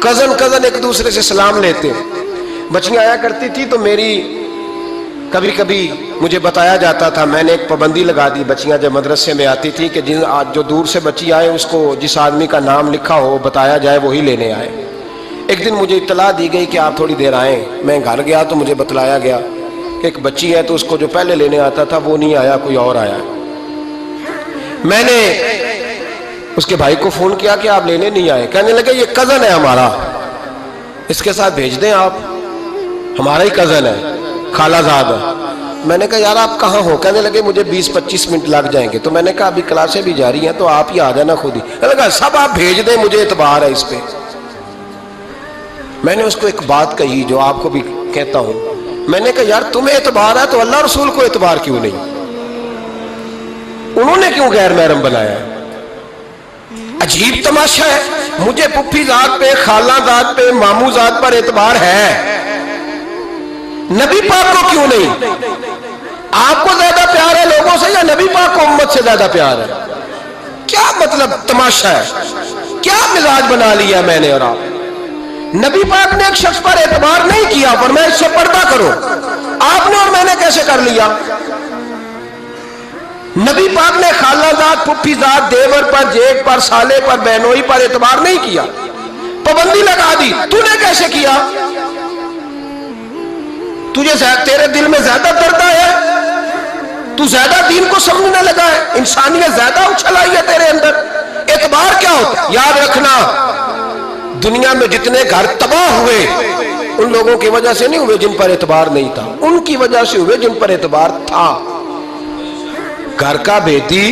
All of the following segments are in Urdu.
کزن ایک دوسرے سے سلام لیتے. بچیاں آیا کرتی تھی تو میری کبھی کبھی مجھے بتایا جاتا تھا، میں نے ایک پابندی لگا دی، بچیاں جب مدرسے میں آتی تھی کہ جو دور سے بچی آئے اس کو جس آدمی کا نام لکھا ہو بتایا جائے وہی لینے آئے. ایک دن مجھے اطلاع دی گئی کہ آپ تھوڑی دیر آئیں. میں گھر گیا تو مجھے بتلایا گیا کہ ایک بچی ہے تو اس کو جو پہلے لینے آتا تھا وہ نہیں آیا، کوئی اور آیا. میں نے اس کے بھائی کو فون کیا کہ آپ لینے نہیں آئے. کہنے لگے یہ کزن ہے ہمارا، اس کے ساتھ بھیج دیں، آپ ہمارا ہی کزن ہے، خالہ زاد ہے. میں نے کہا یار آپ کہاں ہو؟ کہنے لگے مجھے 20-25 منٹ لگ جائیں گے. تو میں نے کہا ابھی کلاسیں بھی جاری ہیں تو آپ ہی آ جانا خود ہی. کہنے لگا سب آپ بھیج دیں، مجھے اعتبار ہے اس پہ. میں نے اس کو ایک بات کہی جو آپ کو بھی کہتا ہوں. میں نے کہا یار تمہیں اعتبار ہے تو اللہ رسول کو اعتبار کیوں نہیں؟ انہوں نے کیوں غیر محرم بنایا؟ عجیب تماشا ہے. مجھے پھپھی ذات پہ، خالہ ذات پہ، ماموں ذات پر اعتبار ہے، نبی پاک کو کیوں نہیں؟ آپ کو زیادہ پیار ہے لوگوں سے یا نبی پاک کو امت سے زیادہ پیار ہے؟ کیا مطلب تماشا ہے؟ کیا مزاج بنا لیا میں نے اور آپ؟ نبی پاک نے ایک شخص پر اعتبار نہیں کیا، فرمایا اس سے پردہ کرو. آپ نے اور میں نے کیسے کر لیا؟ نبی پاک نے خالہ ذات، پھپھی ذات، دیور پر، جیٹ پر، سالے پر، بہنوئی پر اعتبار نہیں کیا، پابندی لگا دی. تو نے کیسے کیا؟ تیرے دل میں زیادہ درد ہے، تو زیادہ دین کو سمجھنے لگا ہے، انسانیت زیادہ اچھل آئی ہے تیرے اندر. اعتبار کیا ہوتا؟ یاد رکھنا دنیا میں جتنے گھر تباہ ہوئے ان لوگوں کی وجہ سے نہیں ہوئے جن پر اعتبار نہیں تھا، ان کی وجہ سے ہوئے جن پر اعتبار تھا. گھر کا بیٹی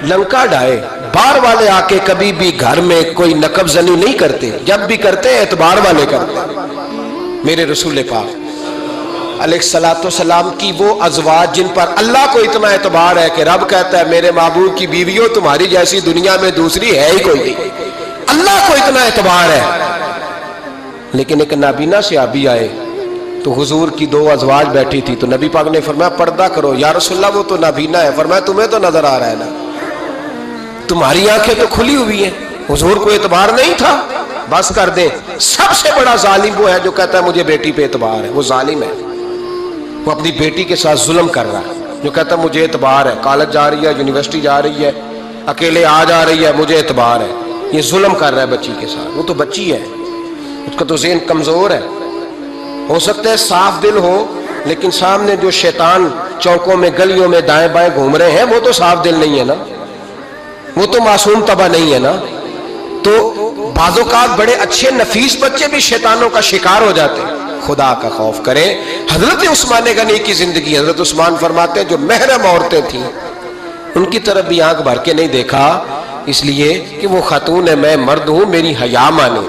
لنکا ڈھائے، باہر والے آ کے کبھی بھی گھر میں کوئی نقب زنی نہیں کرتے، جب بھی کرتے اعتبار والے کرتے. میرے رسول پاک علیہ الصلوۃ والسلام کی وہ ازواج جن پر اللہ کو اتنا اعتبار ہے کہ رب کہتا ہے میرے محبوب کی بیویوں تمہاری جیسی دنیا میں دوسری ہے ہی کوئی نہیں. اللہ کو اتنا اعتبار ہے. لیکن ایک نابینا صحابی آئے تو حضور کی 2 ازواج بیٹھی تھی تو نبی پاک نے فرمایا پردہ کرو. یا رسول اللہ وہ تو نابینا ہے. فرمایا تمہیں تو نظر آ رہا ہے نا، تمہاری آنکھیں تو کھلی ہوئی ہیں. حضور کو اعتبار نہیں تھا. بس کر دیں. سب سے بڑا ظالم وہ ہے جو کہتا ہے مجھے بیٹی پہ اعتبار ہے. وہ ظالم ہے، وہ اپنی بیٹی کے ساتھ ظلم کر رہا ہے. جو کہتا ہے مجھے اعتبار ہے، کالج جا رہی ہے، یونیورسٹی جا رہی ہے، اکیلے آ جا رہی ہے، مجھے اعتبار ہے. یہ ظلم کر رہا ہے بچی کے ساتھ. وہ تو بچی ہے، اس کا تو ذہن کمزور ہے. ہو سکتا ہے صاف دل ہو لیکن سامنے جو شیطان چوکوں میں گلیوں میں دائیں بائیں گھوم رہے ہیں وہ تو صاف دل نہیں ہے نا، وہ تو معصوم طبع نہیں ہے نا. تو بعض اوقات بڑے اچھے نفیس بچے بھی شیطانوں کا شکار ہو جاتے ہیں. خدا کا خوف کریں. حضرت عثمان غنی کی زندگی، حضرت عثمان فرماتے ہیں جو محرم عورتیں تھیں ان کی طرف بھی آنکھ بھر کے نہیں دیکھا، اس لیے کہ وہ خاتون ہے، میں مرد ہوں، میری حیا مانے.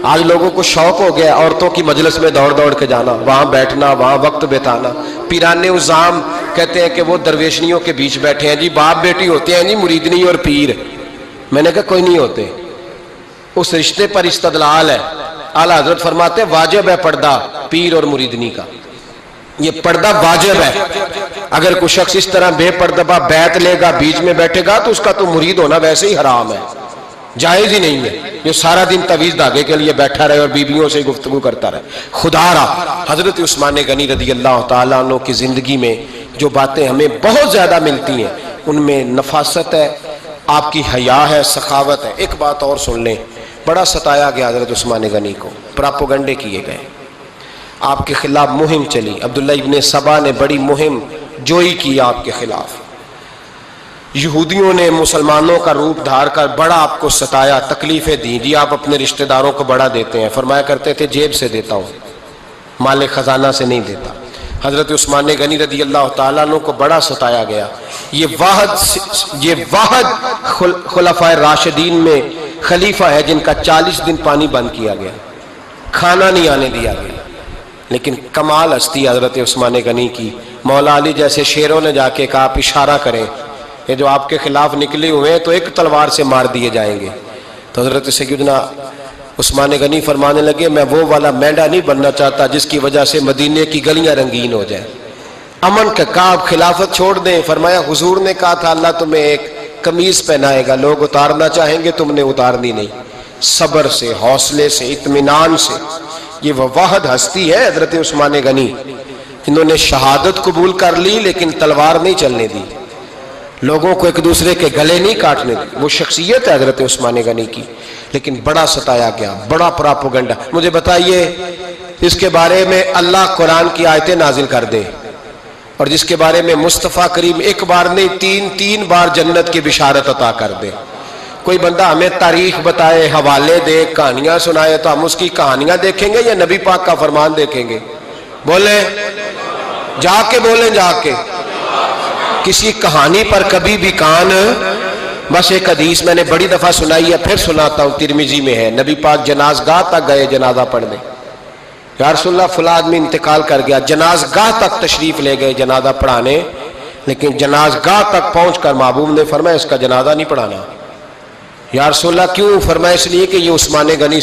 آج لوگوں کو شوق ہو گیا عورتوں کی مجلس میں دوڑ دوڑ کے جانا، وہاں بیٹھنا، وہاں وقت بتانا. پیران عظام کہتے ہیں کہ وہ درویشنیوں کے بیچ بیٹھے ہیں جی، باپ بیٹی ہوتے ہیں جی، مریدنی اور پیر. میں نے کہا کوئی نہیں ہوتے. اس رشتے پر استدلال ہے. اعلیٰ حضرت فرماتے ہیں واجب ہے پردہ پیر اور مریدنی کا. یہ پردہ واجب ہے. اگر کوئی شخص اس طرح بے پردہ بیعت لے گا، بیچ میں بیٹھے گا تو اس کا تو مرید ہونا ویسے ہی حرام ہے، جائز ہی نہیں ہے. جو سارا دن تعویذ دھاگے کے لیے بیٹھا رہے اور بیویوں سے گفتگو کرتا رہے. خدا را حضرت عثمان غنی رضی اللہ تعالیٰ عنہ کی زندگی میں جو باتیں ہمیں بہت زیادہ ملتی ہیں ان میں نفاست ہے، آپ کی حیا ہے، سخاوت ہے. ایک بات اور سن لیں، بڑا ستایا گیا حضرت عثمان غنی کو، پراپوگنڈے کیے گئے، آپ کے خلاف مہم چلی. عبداللہ ابن سبا نے بڑی مہم جوئی کی آپ کے خلاف. یہودیوں نے مسلمانوں کا روپ دھار کر بڑا آپ کو ستایا، تکلیفیں دیں. جی آپ اپنے رشتہ داروں کو بڑا دیتے ہیں، فرمایا کرتے تھے جیب سے دیتا ہوں، مال خزانہ سے نہیں دیتا. حضرت عثمان غنی رضی اللہ تعالیٰ عنہ کو بڑا ستایا گیا. یہ واحد خلفائے راشدین میں خلیفہ ہے جن کا 40 دن پانی بند کیا گیا، کھانا نہیں آنے دیا گیا. لیکن کمال ہستی حضرت عثمان غنی کی. مولا علی جیسے شیروں نے جا کے کہا آپ اشارہ کریں، یہ جو آپ کے خلاف نکلے ہوئے ہیں تو ایک تلوار سے مار دیے جائیں گے. تو حضرت سیدنا عثمان غنی فرمانے لگے میں وہ والا مینڈا نہیں بننا چاہتا جس کی وجہ سے مدینے کی گلیاں رنگین ہو جائیں. امن کا کعب خلافت چھوڑ دیں. فرمایا حضور نے کہا تھا اللہ تمہیں ایک قمیض پہنائے گا، لوگ اتارنا چاہیں گے، تم نے اتارنی نہیں. صبر سے، حوصلے سے، اطمینان سے. یہ وہ واحد ہستی ہے حضرت عثمان غنی، انہوں نے شہادت قبول کر لی لیکن تلوار نہیں چلنے دی، لوگوں کو ایک دوسرے کے گلے نہیں کاٹنے دی. وہ شخصیت ہے حضرت عثمان غنی کی، لیکن بڑا ستایا گیا، بڑا پراپوگنڈا. مجھے بتائیے اس کے بارے میں اللہ قرآن کی آیتیں نازل کر دے اور جس کے بارے میں مصطفیٰ کریم ایک بار نہیں تین بار جنت کی بشارت عطا کر دے. کوئی بندہ ہمیں تاریخ بتائے، حوالے دے، کہانیاں سنائے تو ہم اس کی کہانیاں دیکھیں گے یا نبی پاک کا فرمان دیکھیں گے؟ بولیں، جا کے بولیں، جا کے. کسی کہانی پر کبھی بھی کان. بس ایک حدیث میں نے بڑی دفعہ سنائی ہے، پھر سناتا ہوں، ترمذی میں ہے. نبی پاک جنازگاہ تک گئے جنازہ پڑھنے. یا رسول اللہ فلاں آدمی انتقال کر گیا، جنازگاہ تک تشریف لے گئے جنازہ پڑھانے، لیکن جنازگاہ تک پہنچ کر محبوب نے فرمایا اس کا جنازہ نہیں پڑھانا. یا رسول اللہ کیوں؟ فرمایا اس لیے کہ یہ عثمان غنی